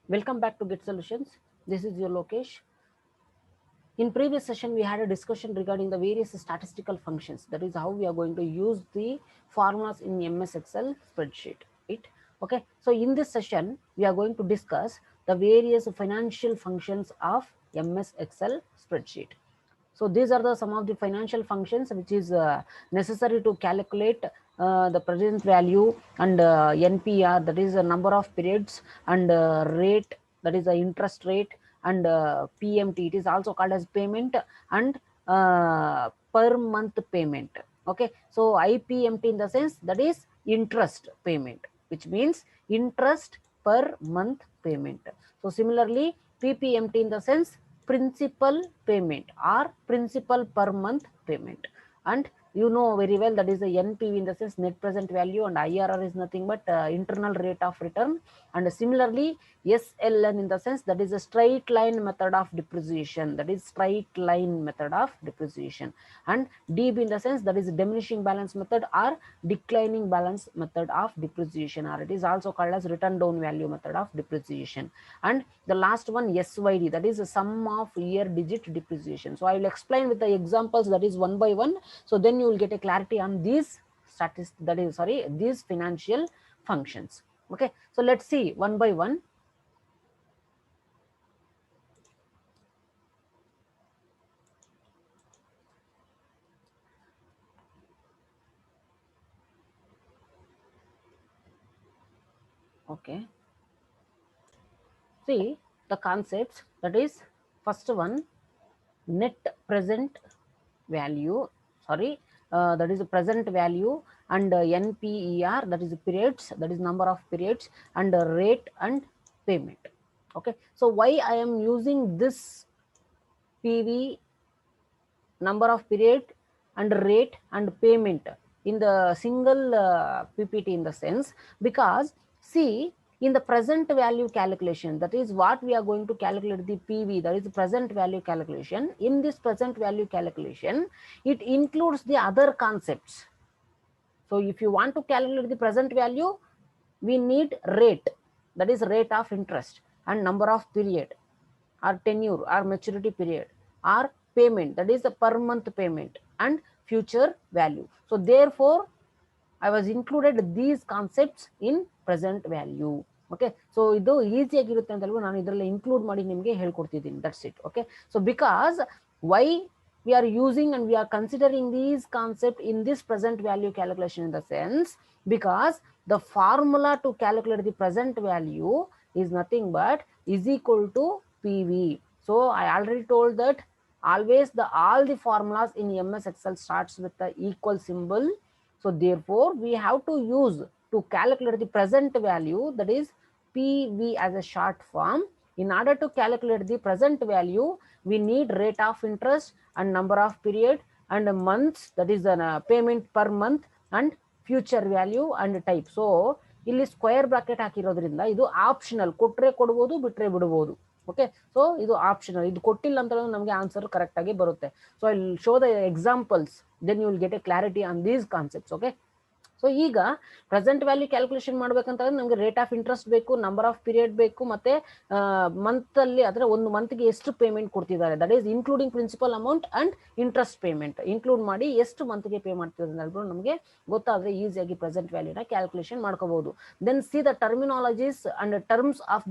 Welcome back to Get Solutions. This is your Lokesh. In previous session, we had a discussion regarding the various statistical functions. That is how we are going to use the formulas in MS Excel spreadsheet. Right? Okay. So in this session, we are going to discuss the various financial functions of MS Excel spreadsheet. So these are some of the financial functions which is necessary to calculate the present value and NPR, that is the number of periods, and rate, that is the interest rate, and PMT, it is also called as payment, and per month payment. Okay, so IPMT in the sense that is interest payment, which means interest per month payment. So similarly, PPMT in the sense principal payment or principal per month payment. And you know very well that is the NPV in the sense net present value, and IRR is nothing but internal rate of return. And similarly, SLN in the sense that is a straight line method of depreciation, that is straight line method of depreciation. And DB in the sense that is diminishing balance method or declining balance method of depreciation, or it is also called as return down value method of depreciation. And the last one, SYD, that is the sum of year digit depreciation. So I will explain with the examples, that is one by one. So then you will get a clarity on these these financial functions. Okay, so let's see one by one. Okay, see the concepts, that is first one, net present value, sorry, that is the present value, and NPER, that is periods, that is number of periods, and rate and payment. Okay, so why I am using this PV, number of period and rate and payment in the single PPT in the sense, because see, in the present value calculation, that is what we are going to calculate the PV, that is the present value calculation. In this present value calculation, it includes the other concepts. So if you want to calculate the present value, we need rate, that is rate of interest, and number of period, or tenure, or maturity period, or payment, that is the per month payment, and future value. So therefore I was included these concepts in present value. Okay, so ಇದು ಈಸಿಯಾಗಿರುತ್ತೆ ಅಂತ ಹೇಳಿ ನಾನು ಇದರಲ್ಲಿ include ಮಾಡಿ ನಿಮಗೆ ಹೇಳ್ಕೊಡ್ತಿದ್ದೀನಿ. That's it. Okay, so because why we are using and we are considering these concept in this present value calculation in the sense, because the formula to calculate the present value is nothing but is equal to PV. So I already told that always all the formulas in MS Excel starts with the equal symbol. So therefore we have to use to calculate the present value, that is PV as a short form. In order to calculate the present value, we need rate of interest and number of period and months, that is payment per month, and future value and type. So ಇಲ್ಲಿ square bracket ಹಾಕಿರೋದ್ರಿಂದ ಇದು optional, ಕೊಟ್ರೆ ಕೊಡ್ಬೋದು, ಬಿಟ್ರೆ ಬಿಡ್ಬೋದು. Okay, so ಇದು optional, ಇದು ಕೊಟ್ಟಿಲ್ಲ ಅಂತ ನಮಗೆ ಆನ್ಸರ್ ಕರೆಕ್ಟ್ ಆಗಿ ಬರುತ್ತೆ. So I will show the examples, then you will get a clarity on these concepts. Okay, so ಈಗ ಪ್ರೆಸೆಂಟ್ ವ್ಯಾಲ್ಯೂ ಕ್ಯಾಲ್ಕುಲೇಷನ್ ಮಾಡ್ಬೇಕಂತಂದ್ರೆ ನಮಗೆ ರೇಟ್ ಆಫ್ ಇಂಟ್ರೆಸ್ಟ್ ಬೇಕು, ನಂಬರ್ ಆಫ್ ಪೀರಿಯಡ್ ಬೇಕು, ಮತ್ತೆ ಮಂತ್ ಅಲ್ಲಿ ಅಂದ್ರೆ ಒಂದು ಮಂತ್ಗೆ ಎಷ್ಟು ಪೇಮೆಂಟ್ ಕೊಡ್ತಿದ್ದಾರೆ, that is including principal amount and interest payment include ಮಾಡಿ ಎಷ್ಟು ಮಂತ್ಗೆ ಪೇ ಮಾಡ್ತಿದ್ದಾರೆ ಅಂತ ನಮಗೆ ಗೊತ್ತಾದ್ರೆ ಈಸಿಯಾಗಿ ಪ್ರೆಸೆಂಟ್ ವ್ಯಾಲ್ಯೂನ ಕ್ಯಾಲ್ಕುಲೇಷನ್ ಮಾಡ್ಕೋಬಹುದು. Then see the terminologies and terms of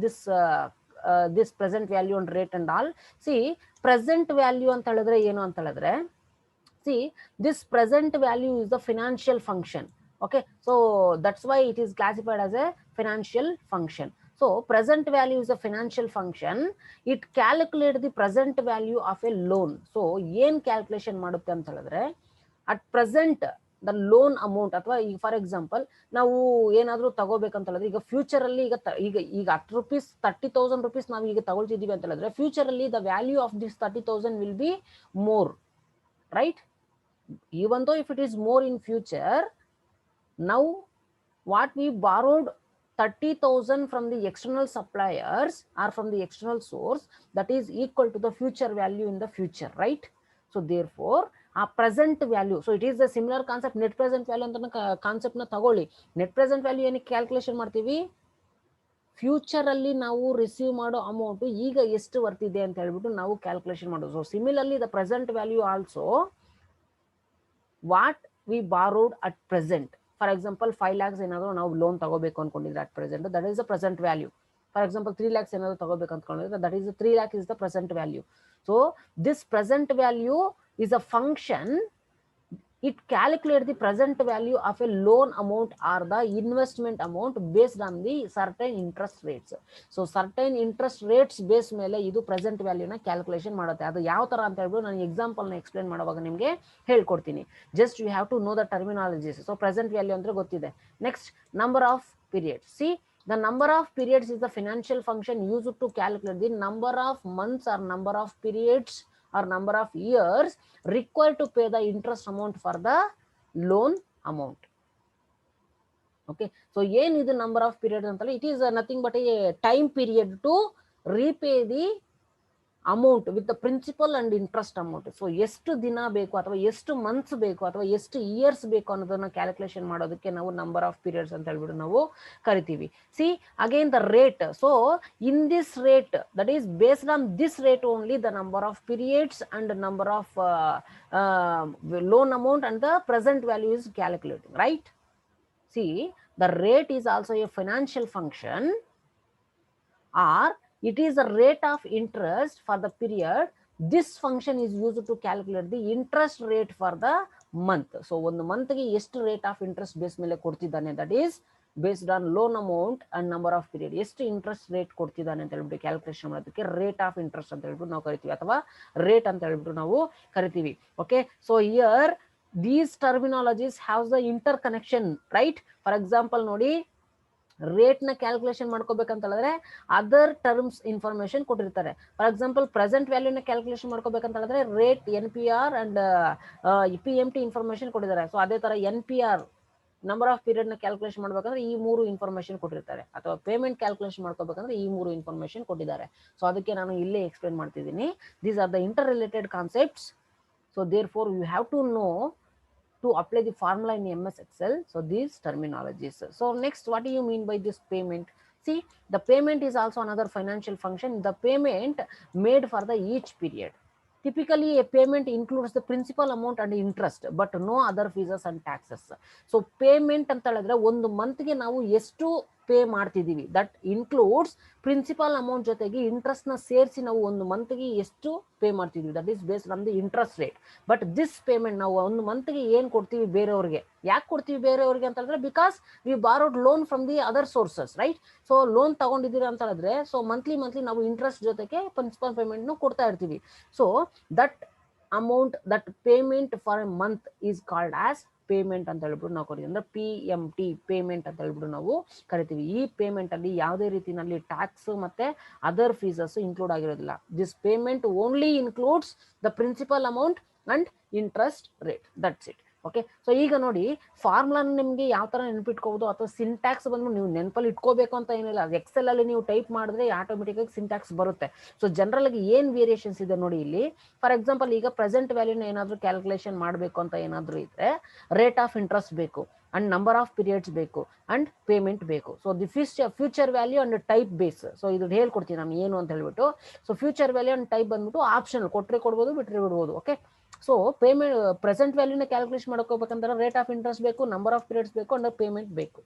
this present value and rate and all. See, present value ಅಂತ ಹೇಳಿದ್ರೆ ಏನು ಅಂತ ಹೇಳಿದ್ರೆ, see, this present value is the financial function. Okay, so that's why it is classified as a financial function. So present value is a financial function. It calculates the present value of a loan. So ಏನ್ calculation ಮಾಡುತ್ತೆ ಅಂತ ಹೇಳಿದ್ರೆ, at present the loan amount, ಅಥವಾ ಈಗ for example ನಾವು ಏನಾದರೂ ತಗೋಬೇಕಂತ ಹೇಳಿದ್ರೆ, ಈಗ ಫ್ಯೂಚರ್ ಅಲ್ಲಿ ಈಗ 30,000 rupees ನಾವು ಈಗ ತಗೊಳ್ತಿದೀವಿ ಅಂತ ಹೇಳಿದ್ರೆ, ಫ್ಯೂಚರ್ ಅಲ್ಲಿ the value of this 30,000 will be more, right? Even though if it is more in future, now what we borrowed 30,000 from the external suppliers or from the external source, that is equal to the future value in the future, right? So therefore a present value, so it is a similar concept. Net present value ಅಂತ concept ನ ತಗೊಳ್ಳಿ. Net present value ಏನಕ್ಕೆ calculation ಮಾಡ್ತೀವಿ? Future ಅಲ್ಲಿ ನಾವು receive ಮಾಡೋ amount ಈಗ ಎಷ್ಟು ವರ್ತಿದೆ ಅಂತ ಹೇಳ್ಬಿಟ್ಟು ನಾವು ಕ್ಯಾಲ್ಕುಲೇಷನ್ ಮಾಡೋದು. So similarly the present value also what we borrowed at present. For example 5 lakhs ಏನಾದರೂ ನಾವು ಲೋನ್ ತಗೋಬೇಕು ಅನ್ಕೊಂಡಿದ್ರೆ at present, that is the present value. For example 3 lakhs ಏನಾದರೂ ತಗೋಬೇಕು ಅನ್ಕೊಂಡಿದ್ರೆ that is 3 lakh is the present value. So this present value is a function. It calculates the present value of a loan amount or the investment amount based on the certain interest rates. So certain interest rates base ಮೇಲೆ ಇದು present ವ್ಯಾಲ್ಯೂನ calculation ಮಾಡುತ್ತೆ. ಅದು ಯಾವ ತರ ಅಂತ ಹೇಳ್ಬಿಟ್ಟು ನಾನು ಎಕ್ಸಾಂಪಲ್ನ ಎಕ್ಸ್ಪ್ಲೇನ್ ಮಾಡುವಾಗ ನಿಮಗೆ ಹೇಳ್ಕೊಡ್ತೀನಿ. Just you have to know the terminologies. So present value ಅಂದ್ರೆ ಗೊತ್ತಿದೆ. Next number of periods. See the number of periods is the financial function used to calculate the number of months or number of periods or number of years required to pay the interest amount for the loan amount. Okay, so yen is the number of periods antale, it is nothing but a time period to repay the amount with the principal and interest amount. So ಎಷ್ಟು ದಿನ ಬೇಕು ಅಥವಾ ಎಷ್ಟು months ಬೇಕು ಅಥವಾ ಎಷ್ಟು years ಬೇಕು ಅನ್ನೋದನ್ನ ಕ್ಯಾಲ್ಕುಲೇಷನ್ ಮಾಡೋದಕ್ಕೆ ನಾವು ನಂಬರ್ ಆಫ್ ಪೀರಿಯಡ್ಸ್ ಅಂತ ಹೇಳ್ಬಿಟ್ಟು ನಾವು ಕರಿತೀವಿ. See again the rate. So in this rate, that is based on this rate only the number of periods and number of lone amount and the present value is calculating, right? C the rate is also A financial function or it is the rate of interest for the period. This function is used to calculate the interest rate for the month. So ಒಂದು ಮಂತ್ಗೆ ಎಷ್ಟು rate of interest base ಮೇಲೆ ಕೊಡ್ತಿದ್ದಾನೆ, that is based on loan amount and number of period. ಎಷ್ಟು interest rate ಕೊಡ್ತಿದ್ದಾನೆ ಅಂತ ಹೇಳ್ಬಿಟ್ಟು calculation ಮಾಡೋದಕ್ಕೆ rate of interest ಅಂತ ಹೇಳ್ಬಿಟ್ಟು ನಾವು ಕರಿತೀವಿ ಅಥವಾ ರೇಟ್ ಅಂತ ಹೇಳ್ಬಿಟ್ಟು ನಾವು ಕರಿತೀವಿ. Okay, so here these terminologies have the inter connection, right? For example ನೋಡಿ, ರೇಟ್ ನ ಕ್ಯಾಲ್ಕುಲೇಷನ್ ಮಾಡ್ಕೋಬೇಕಂತ ಹೇಳಿದ್ರೆ ಅದರ್ ಟರ್ಮ್ಸ್ ಇನ್ಫಾರ್ಮೇಶನ್ ಕೊಟ್ಟಿರ್ತಾರೆ. ಫಾರ್ ಎಕ್ಸಾಂಪಲ್ ಪ್ರೆಸೆಂಟ್ ವ್ಯಾಲ್ಯೂನ ಕ್ಯಾಲ್ಕುಲೇಷನ್ ಮಾಡ್ಕೋಬೇಕಂತ ಹೇಳಿದ್ರೆ rate, NPR and PMT information ಕೊಟ್ಟಿದ್ದಾರೆ. ಸೊ ಅದೇ ತರ NPR ನಂಬರ್ ಆಫ್ ಪೀರಿಯಡ್ ನ ಕ್ಯಾಲ್ಕುಲೇಷನ್ ಮಾಡ್ಬೇಕಂದ್ರೆ ಈ 3 ಇನ್ಫಾರ್ಮೇಶನ್ ಕೊಟ್ಟಿರ್ತಾರೆ, ಅಥವಾ ಪೇಮೆಂಟ್ ಕ್ಯಾಲ್ಕುಲೇಷನ್ ಮಾಡ್ಕೋಬೇಕಂದ್ರೆ ಈ 3 ಇನ್ಫಾರ್ಮೇಶನ್ ಕೊಟ್ಟಿದ್ದಾರೆ. ಸೊ ಅದಕ್ಕೆ ನಾನು ಇಲ್ಲೇ ಎಕ್ಸ್ಪ್ಲೇನ್ ಮಾಡ್ತಿದ್ದೀನಿ. These are the interrelated concepts. So therefore you have to know to apply the formula in MS Excel. So these terminologies. So next, what do you mean by this payment? See, the payment is also another financial function. The payment made for the each period. Typically a payment includes the principal amount and interest, but no other fees and taxes. So payment ಅಂತ ಹೇಳಿದ್ರೆ ಒಂದು ಮಂತ್ಗೆ ನಾವು ಎಷ್ಟು pay ಮಾಡ್ತಿದೀವಿ, that includes principal amount ಜೊತೆಗೆ interest ನ ಸೇರಿಸಿ ನಾವು ಒಂದು ಮಂತ್ಗೆ ಎಷ್ಟು ಪೇ ಮಾಡ್ತಿದೀವಿ, that is based on the interest rate. But this payment ನಾವು ಒಂದು ಮಂತ್ಗೆ ಏನ್ ಕೊಡ್ತೀವಿ ಬೇರೆಯವ್ರಿಗೆ, ಯಾಕೆ ಕೊಡ್ತೀವಿ ಬೇರೆಯವ್ರಿಗೆ ಅಂತ ಹೇಳಿದ್ರೆ because we borrowed loan from the other sources, right? So loan ತಗೊಂಡಿದ್ದೀರಾ ಅಂತ ಹೇಳಿದ್ರೆ ಸೊ ಮಂತ್ಲಿ ಮಂತ್ಲಿ ನಾವು ಇಂಟ್ರೆಸ್ಟ್ ಜೊತೆಗೆ ಪ್ರಿನ್ಸಿಪಲ್ ಪೇಮೆಂಟ್ ನು ಕೊಡ್ತಾ ಇರ್ತೀವಿ. So that amount, that payment for a month is called as payment ಅಂತ ಹೇಳ್ಬಿಟ್ಟು ನಾವು ಕರಿತೀವಿ. ಅಂದ್ರೆ PMT ಪೇಮೆಂಟ್ ಅಂತ ಹೇಳ್ಬಿಟ್ಟು ನಾವು ಕರಿತೀವಿ. ಈ ಪೇಮೆಂಟ್ ಅಲ್ಲಿ ಯಾವುದೇ ರೀತಿಯಲ್ಲಿ ಟ್ಯಾಕ್ಸ್ ಮತ್ತೆ ಅದರ್ ಫೀಸಸ್ ಇನ್ಕ್ಲೂಡ್ ಆಗಿರೋದಿಲ್ಲ. This payment only includes the principal amount and interest rate, that's it. Okay, so ಈಗ ನೋಡಿ ಫಾರ್ಮುಲಾ ನಿಮಗೆ ಯಾವ ತರ ನೆನಪಿಟ್ಕೋಬಹುದು ಅಥವಾ ಸಿಂಟ್ಯಾಕ್ಸ್ ಬಂದು ನೀವು ನೆನಪಲ್ಲಿ ಇಟ್ಕೋಬೇಕು ಅಂತ ಏನಿಲ್ಲ. ಎಕ್ಸೆಲ್ ಅಲ್ಲಿ ನೀವು ಟೈಪ್ ಮಾಡಿದ್ರೆ ಆಟೋಮೆಟಿಕ್ ಆಗಿ ಸಿಂಟ್ಯಾಕ್ಸ್ ಬರುತ್ತೆ. ಸೊ ಜನರಲ್ ಆಗಿ ಏನ್ ವೇರಿಯೇಷನ್ಸ್ ಇದೆ ನೋಡಿ ಇಲ್ಲಿ. ಫಾರ್ ಎಕ್ಸಾಂಪಲ್ ಈಗ ಪ್ರೆಸೆಂಟ್ ವ್ಯಾಲ್ಯೂನ ಏನಾದ್ರು ಕ್ಯಾಲ್ಕುಲೇಷನ್ ಮಾಡಬೇಕು ಅಂತ ಏನಾದ್ರು ಇದ್ರೆ ರೇಟ್ ಆಫ್ ಇಂಟ್ರೆಸ್ಟ್ ಬೇಕು ಅಂಡ್ ನಂಬರ್ ಆಫ್ ಪೀರಿಯಡ್ಸ್ ಬೇಕು ಅಂಡ್ ಪೇಮೆಂಟ್ ಬೇಕು. So the future value and type base. So ಇದು ಹೇಳ್ಕೊಡ್ತೀನಿ ನಾನು ಏನು ಅಂತ ಹೇಳ್ಬಿಟ್ಟು. So future value and type ಬಂದ್ಬಿಟ್ಟು ಆಪ್ಷನಲ್, ಕೊಟ್ರೆ ಕೊಡ್ಬೋದು ಬಿಟ್ರೆ ಬಿಡ್ಬೋದು. ಓಕೆ, ಸೊ ಪೇಮೆಂಟ್ ಪ್ರೆಸೆಂಟ್ ವ್ಯಾಲ್ಯೂನ ಕ್ಯಾಲ್ಕುಲೇಷನ್ ಮಾಡ್ಕೋಬೇಕಂದ್ರೆ ರೇಟ್ ಆಫ್ ಇಂಟ್ರೆಸ್ಟ್ ಬೇಕು, ನಂಬರ್ ಆಫ್ ಪೀರಿಯಡ್ಸ್ ಬೇಕು ಅಂಡ್ ಪೇಮೆಂಟ್ ಬೇಕು.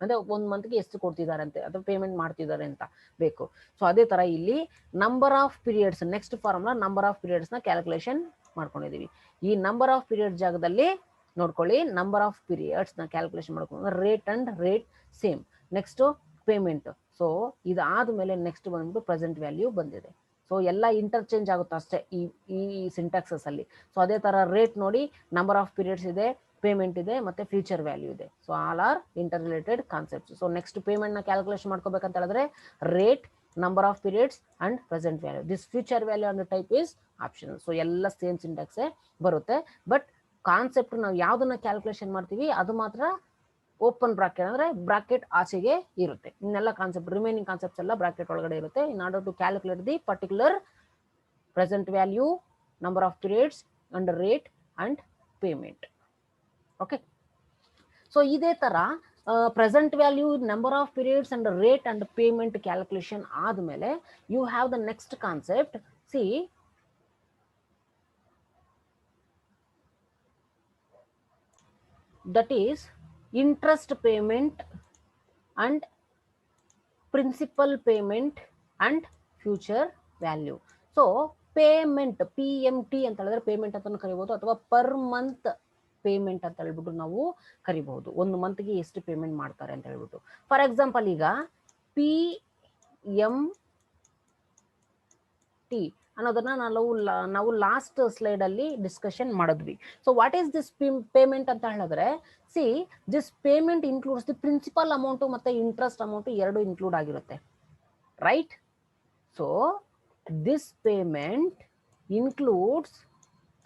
ಅಂದ್ರೆ ಒಂದ್ ಮಂತ್ಗೆ ಎಷ್ಟು ಕೊಡ್ತಿದ್ದಾರೆ ಅಂತ ಅಥವಾ ಪೇಮೆಂಟ್ ಮಾಡ್ತಿದ್ದಾರೆ ಅಂತ ಬೇಕು. ಸೊ ಅದೇ ತರ ಇಲ್ಲಿ number of periods, next formula number of periods ನ ಕ್ಯಾಲ್ಕುಲೇಷನ್ ಮಾಡ್ಕೊಂಡಿದೀವಿ. ಈ ನಂಬರ್ ಆಫ್ ಪೀರಿಯಡ್ ಜಾಗದಲ್ಲಿ ನೋಡ್ಕೊಳ್ಳಿ, ನಂಬರ್ ಆಫ್ ಪೀರಿಯಡ್ಸ್ ನ ಕ್ಯಾಲ್ಕುಲೇಷನ್ ಮಾಡ್ಕೊಂಡು rate and rate same. Next payment. So ಇದಾದ್ಮೇಲೆ ನೆಕ್ಸ್ಟ್ ಬಂದ್ಬಿಟ್ಟು ಪ್ರೆಸೆಂಟ್ ವ್ಯಾಲ್ಯೂ ಬಂದಿದೆ. ಸೊ ಎಲ್ಲ ಇಂಟರ್ಚೇಂಜ್ ಆಗುತ್ತೆ ಅಷ್ಟೇ ಈ ಸಿಂಟ್ಯಾಕ್ಸಸ್ ಅಲ್ಲಿ. ಸೊ ಅದೇ ತರ ರೇಟ್ ನೋಡಿ, ನಂಬರ್ ಆಫ್ ಪೀರಿಯಡ್ಸ್ ಇದೆ, ಪೇಮೆಂಟ್ ಇದೆ, ಮತ್ತೆ ಫ್ಯೂಚರ್ ವ್ಯಾಲ್ಯೂ ಇದೆ. So all are inter related concepts. So next payment ನ ಕ್ಯಾಲ್ಕುಲೇಷನ್ ಮಾಡ್ಕೋಬೇಕಂತ ಹೇಳಿದ್ರೆ rate, number of periods and present value. This future value and type is optional. So ಎಲ್ಲ same ಸಿಂಟ್ಯಾಕ್ಸೇ ಬರುತ್ತೆ. But concept ನಾವು ಯಾವ್ದನ್ನ ಕ್ಯಾಲ್ಕುಲೇಷನ್ ಮಾಡ್ತೀವಿ ಅದು ಮಾತ್ರ ಓಪನ್ ಬ್ರಾಕೆಟ್ ಅಂದ್ರೆ ಬ್ರಾಕೆಟ್ ಆಚೆಗೆ ಇರುತ್ತೆ. ಇನ್ನೆಲ್ಲ ಕಾನ್ಸೆಪ್ಟ್, ರಿಮೈನಿಂಗ್ ಕಾನ್ಸೆಪ್ಟ್ಸ್ ಎಲ್ಲ ಬ್ರಾಕೆಟ್ ಒಳಗಡೆ ಇರುತ್ತೆ. In order to calculate the particular present value, number of periods and rate and payment. Okay, so ಇದೇ ತರ present value, number of periods and rate and payment calculation ಆದಮೇಲೆ you have the next concept. See, that is interest payment and principal payment and future value. So payment, PMT ಅಂತ ಹೇಳಿದ್ರೆ payment ಅಂತ ಕರಿಬಹುದು, ಅಥವಾ per month payment ಅಂತ ಹೇಳ್ಬಿಟ್ಟು ನಾವು ಕರಿಬಹುದು. ಒಂದು ಮಂತ್ಗೆ ಎಷ್ಟು ಪೇಮೆಂಟ್ ಮಾಡ್ತಾರೆ ಅಂತ ಹೇಳ್ಬಿಟ್ಟು. ಫಾರ್ ಎಕ್ಸಾಂಪಲ್, ಈಗ PMT ಅನ್ನೋದನ್ನ ನಾವು ಲಾಸ್ಟ್ ಸ್ಲೈಡ್ ಅಲ್ಲಿ ಡಿಸ್ಕಷನ್ ಮಾಡಿದ್ವಿ. So what is this payment ಅಂತ ಹೇಳಿದ್ರೆ, see, this payment includes the principal amount ಮತ್ತೆ ಇಂಟ್ರೆಸ್ಟ್ ಅಮೌಂಟ್ ಎರಡು ಇನ್ಕ್ಲೂಡ್ ಆಗಿರುತ್ತೆ, right? So this payment includes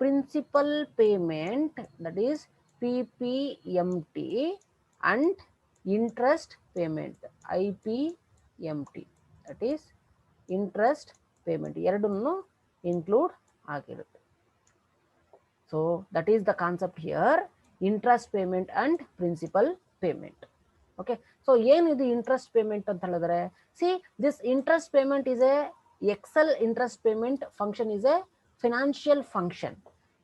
principal payment, that is PPMT, and interest payment, IPMT, that is interest payment. ಎರಡನ್ನು include ಆಗಿರುತ್ತೆ. So that is the concept here, interest payment and principal payment. Okay, so ಏನಿದು interest payment ಅಂತ ಹೇಳಿದ್ರೆ, see, this interest payment is a Excel interest payment function is a financial function.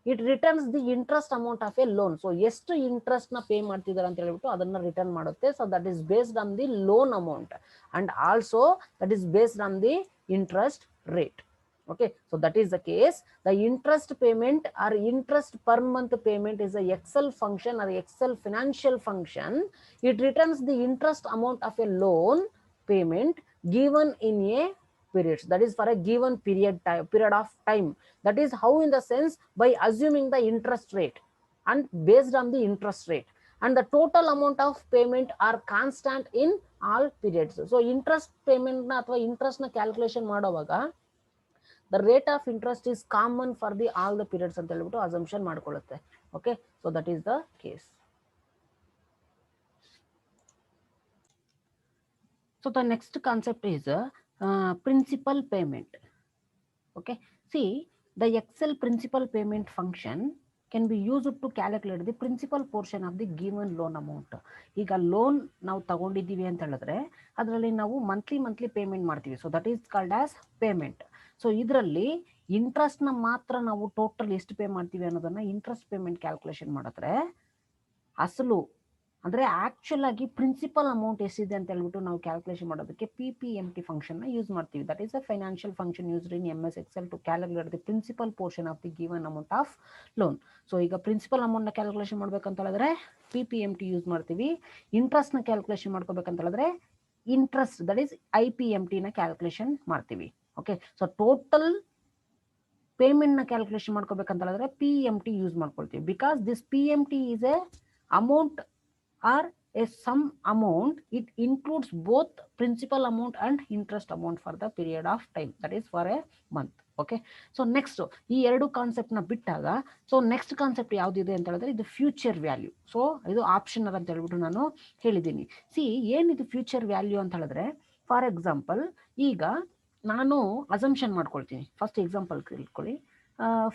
It returns the interest amount of a loan. So ಎಷ್ಟು interest ನ pay ಮಾಡ್ತಿದ್ದಾರೆ ಅಂತ ಹೇಳ್ಬಿಟ್ಟು ಅದನ್ನ return ಮಾಡುತ್ತೆ. So that is based on the loan amount and also that is based on the interest rate. Okay, so that is the case. The interest payment or interest per month payment is a Excel function or Excel financial function. It returns the interest amount of a loan payment given in a periods, that is for a given period of time. That is how, in the sense, by assuming the interest rate and based on the interest rate, and the total amount of payment are constant in all periods. So interest payment na athwa interest na calculation ಮಾಡುವಾಗ the rate of interest is common for the all the periods ಅಂತ ಹೇಳ್ಬಿಟ್ಟು assumption ಮಾಡ್ಕೊಳ್ಳುತ್ತೆ. Okay, so that is the case. So the next concept is principal payment. Okay, see, the Excel principal payment function can be used to calculate the principal portion of the given loan amount. ಈಗ loan ನಾವು ತಗೊಂಡಿದ್ದೀವಿ ಅಂತ ಹೇಳಿದ್ರೆ ಅದರಲ್ಲಿ ನಾವು monthly payment ಮಾಡ್ತೀವಿ. So that is called as payment. So ಇದರಲ್ಲಿ interest ನ ಮಾತ್ರ ನಾವು ಟೋಟಲ್ ಎಷ್ಟು ಪೇ ಮಾಡ್ತೀವಿ ಅನ್ನೋದನ್ನ ಇಂಟ್ರೆಸ್ಟ್ ಪೇಮೆಂಟ್ ಕ್ಯಾಲ್ಕುಲೇಷನ್ ಮಾಡಿದ್ರೆ, ಅಸಲು ಅಂದ್ರೆ ಆಕ್ಚುಲ್ ಆಗಿ ಪ್ರಿನ್ಸಿಪಲ್ ಅಮೌಂಟ್ ಎಷ್ಟಿದೆ ಅಂತ ಹೇಳ್ಬಿಟ್ಟು ನಾವು ಕ್ಯಾಲ್ಕುಲೇಷನ್ ಮಾಡೋದಕ್ಕೆ PPMT ಫಂಕ್ಷನ್ ನ ಯೂಸ್ ಮಾಡ್ತೀವಿ. That is a financial function used in MS Excel to calculate the principal portion of the given amount of loan. So ಈಗ ಪ್ರಿನ್ಸಿಪಲ್ ಅಮೌಂಟ್ ನ ಕ್ಯಾಲ್ಕುಲೇಷನ್ ಮಾಡ್ಬೇಕಂತ ಹೇಳಿದ್ರೆ PPMT ಯೂಸ್ ಮಾಡ್ತೀವಿ. ಇಂಟ್ರೆಸ್ಟ್ ನ calculation ಮಾಡ್ಕೋಬೇಕಂತ ಹೇಳಿದ್ರೆ ಇಂಟ್ರೆಸ್ಟ್, ದಟ್ ಈಸ್ IPMT ನ calculation ಮಾಡ್ತೀವಿ. ಓಕೆ, ಸೊ ಟೋಟಲ್ ಪೇಮೆಂಟ್ ನ ಕ್ಯಾಲ್ಕುಲೇಷನ್ ಮಾಡ್ಕೋಬೇಕಂತ ಹೇಳಿದ್ರೆ PMT ಯೂಸ್ ಮಾಡ್ಕೊಳ್ತೀವಿ. Because this PMT is a amount or a sum amount. It includes both principal amount and interest amount for the period of time, that is for a month. Okay, so next ಈ ಎರಡು concept ನ ಬಿಟ್ಟಾಗ so next concept ಯಾವ್ದಿದೆ ಅಂತ ಹೇಳಿದ್ರೆ ಇದು future value. So ಇದು optional ಅಂತ ಹೇಳ್ಬಿಟ್ಟು ನಾನು ಹೇಳಿದ್ದೀನಿ. ಸಿ, ಏನಿದು ಫ್ಯೂಚರ್ ವ್ಯಾಲ್ಯೂ ಅಂತ ಹೇಳಿದ್ರೆ, ಫಾರ್ ಎಕ್ಸಾಂಪಲ್ ಈಗ ನಾನು ಅಸಂಪ್ಷನ್ ಮಾಡ್ಕೊಳ್ತೀನಿ. ಫಸ್ಟ್ ಎಕ್ಸಾಂಪಲ್ ತಿಳ್ಕೊಳ್ಳಿ.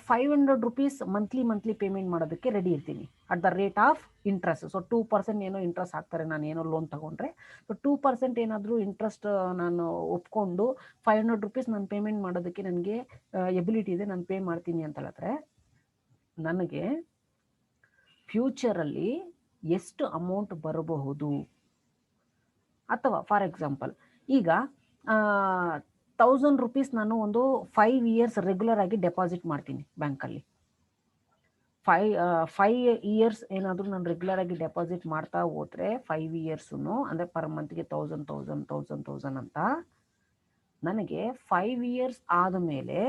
500 rupees ಮಂತ್ಲಿ ಪೇಮೆಂಟ್ ಮಾಡೋದಕ್ಕೆ ರೆಡಿ ಇರ್ತೀನಿ at the rate of interest. So 2% ಏನೋ ಇಂಟ್ರೆಸ್ಟ್ ಹಾಕ್ತಾರೆ ನಾನು ಏನೋ ಲೋನ್ ತಗೊಂಡ್ರೆ. ಸೊ 2% ಏನಾದರೂ ಇಂಟ್ರೆಸ್ಟ್ ನಾನು ಒಪ್ಕೊಂಡು 500 rupees ನಾನು ಪೇಮೆಂಟ್ ಮಾಡೋದಕ್ಕೆ ನನಗೆ ಎಬಿಲಿಟಿ ಇದೆ, ನಾನು ಪೇ ಮಾಡ್ತೀನಿ ಅಂತ ಹೇಳಿದ್ರೆ ನನಗೆ ಫ್ಯೂಚರಲ್ಲಿ ಎಷ್ಟು ಅಮೌಂಟ್ ಬರಬಹುದು. ಅಥವಾ ಫಾರ್ ಎಕ್ಸಾಂಪಲ್ ಈಗ 1000 rupees ನಾನು ಒಂದು 5 years ರೆಗ್ಯುಲರ್ ಆಗಿ ಡೆಪಾಸಿಟ್ ಮಾಡ್ತೀನಿ ಬ್ಯಾಂಕಲ್ಲಿ. 5 years ಏನಾದರೂ ನಾನು ರೆಗ್ಯುಲರ್ ಆಗಿ ಡೆಪಾಸಿಟ್ ಮಾಡ್ತಾ ಹೋದ್ರೆ 5 years ಅಂದರೆ ಪರ್ ಮಂತ್ಗೆ 1000 ಅಂತ ನನಗೆ 5 years ಆದಮೇಲೆ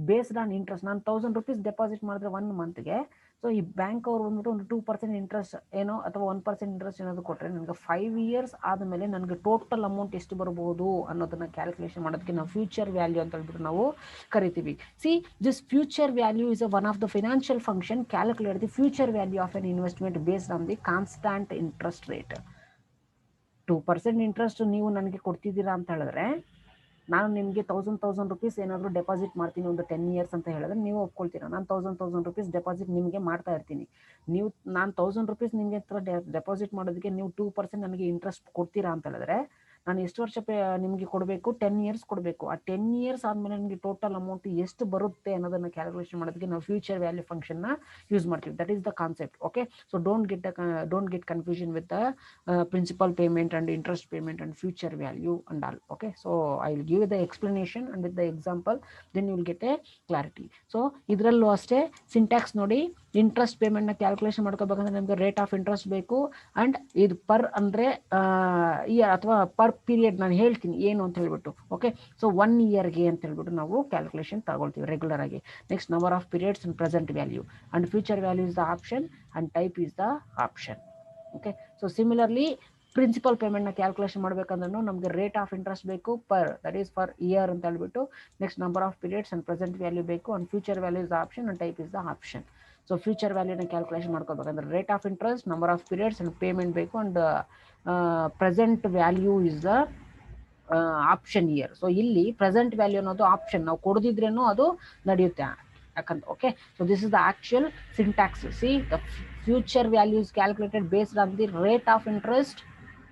ಬೇಸ್ಡ್ ಆನ್ ಇಂಟ್ರೆಸ್ಟ್ ನಾನು 1000 rupees ಡೆಪಾಸಿಟ್ ಮಾಡಿದ್ರೆ 1 ಮಂತ್ಗೆ, ಸೊ ಈ ಬ್ಯಾಂಕ್ ಅವ್ರು ಬಂದ್ಬಿಟ್ಟು ಒಂದು 2% ಇಂಟ್ರೆಸ್ಟ್ ಏನೋ ಅಥವಾ 1% ಇಂಟ್ರೆಸ್ಟ್ ಏನಾದ್ರು ಕೊಟ್ಟರೆ ನನಗೆ 5 years ಆದಮೇಲೆ ನನಗೆ ಟೋಟಲ್ ಅಮೌಂಟ್ ಎಷ್ಟು ಬರಬಹುದು ಅನ್ನೋದನ್ನ ಕ್ಯಾಲ್ಕುಲೇಷನ್ ಮಾಡೋದಕ್ಕೆ ನಾವು ಫ್ಯೂಚರ್ ವ್ಯಾಲ್ಯೂ ಅಂತ ಹೇಳ್ಬಿಟ್ಟು ನಾವು ಕರಿತೀವಿ. C, this future value is one of the financial function calculate the future value of N investment based on the constant interest rate. 2% interest ನೀವು ನನಗೆ ಕೊಡ್ತಿದ್ದೀರಾ ಅಂತ ಹೇಳಿದ್ರೆ ನಾನು ನಿಮಗೆ 1000 rupees ಏನಾದರೂ ಡೆಪಾಸಿಟ್ ಮಾಡ್ತೀನಿ ಒಂದು 10 years ಅಂತ ಹೇಳಿದ್ರೆ ನೀವು ಒಪ್ಕೊಳ್ತೀರಾ. ನಾನು 1000 rupees ಡೆಪಾಸಿಟ್ ನಿಮಗೆ ಮಾಡ್ತಾ ಇರ್ತೀನಿ. ನೀವು ನಾನು 1000 rupees ನಿಮಗೆ ಹತ್ರ ಡೆಪಾಸಿಟ್ ಮಾಡೋದಕ್ಕೆ ನೀವು 2% ನನಗೆ ಇಂಟ್ರೆಸ್ಟ್ ಕೊಡ್ತೀರಾ ಅಂತ ಹೇಳಿದ್ರೆ ನಾನು ಎಷ್ಟು ವರ್ಷ ನಿಮಗೆ ಕೊಡಬೇಕು? 10 years ಕೊಡಬೇಕು. ಆ 10 years ಆದಮೇಲೆ ನನಗೆ ಟೋಟಲ್ ಅಮೌಂಟ್ ಎಷ್ಟು ಬರುತ್ತೆ ಅನ್ನೋದನ್ನು ಕ್ಯಾಲ್ಕುಲೇಷನ್ ಮಾಡೋದಕ್ಕೆ ನಾವು ಫ್ಯೂಚರ್ ವ್ಯಾಲ್ಯೂ ಫಂಕ್ಷನ್ನ ಯೂಸ್ ಮಾಡ್ತೀವಿ. That is the concept. Okay, so don't get confusion with the principal payment and interest payment and future value and all. Okay, so I will give you the explanation and with the example, then you will get a clarity. So idrallu aste syntax nodi, interest payment na calculation ಮಾಡ್ಕೋಬೇಕಂದ್ರೆ ನಮಗೆ rate of interest ಬೇಕು and ಇದು per ಅಂದರೆ year ಅಥವಾ per period ನಾನು ಹೇಳ್ತೀನಿ ಏನು ಅಂತ ಹೇಳ್ಬಿಟ್ಟು. ಓಕೆ, ಸೊ 1 yearಗೆ ಅಂತ ಹೇಳ್ಬಿಟ್ಟು ನಾವು ಕ್ಯಾಲ್ಕುಲೇಷನ್ ತಗೊಳ್ತೀವಿ ರೆಗ್ಯುಲರ್ ಆಗಿ. Next number of periods and present value and future value is the option and type is the option. Okay, so similarly principal ಪೇಮೆಂಟ್ನ ಕ್ಯಾಲ್ಕುಲೇಷನ್ ಮಾಡಬೇಕಂದ್ರೂ ನಮಗೆ ರೇಟ್ ಆಫ್ ಇಂಟ್ರೆಸ್ಟ್ ಬೇಕು per, that is per year ಅಂತ ಹೇಳ್ಬಿಟ್ಟು. Next number of periods and present value ಬೇಕು and future value is the option and type is the option. So future ವ್ಯಾಲ್ಯೂನ calculation ಮಾಡ್ಕೋಬೇಕಂದ್ರೆ rate of interest, number of periods and payment ಬೇಕು and present value is the option year. So ಇಲ್ಲಿ present value ಅನ್ನೋದು option, ನಾವು ಕೊಡದಿದ್ರೇನು ಅದು ನಡೆಯುತ್ತೆ ಯಾಕಂತ. Okay, so this is the actual syntax. C the future value is calculated based on the rate of interest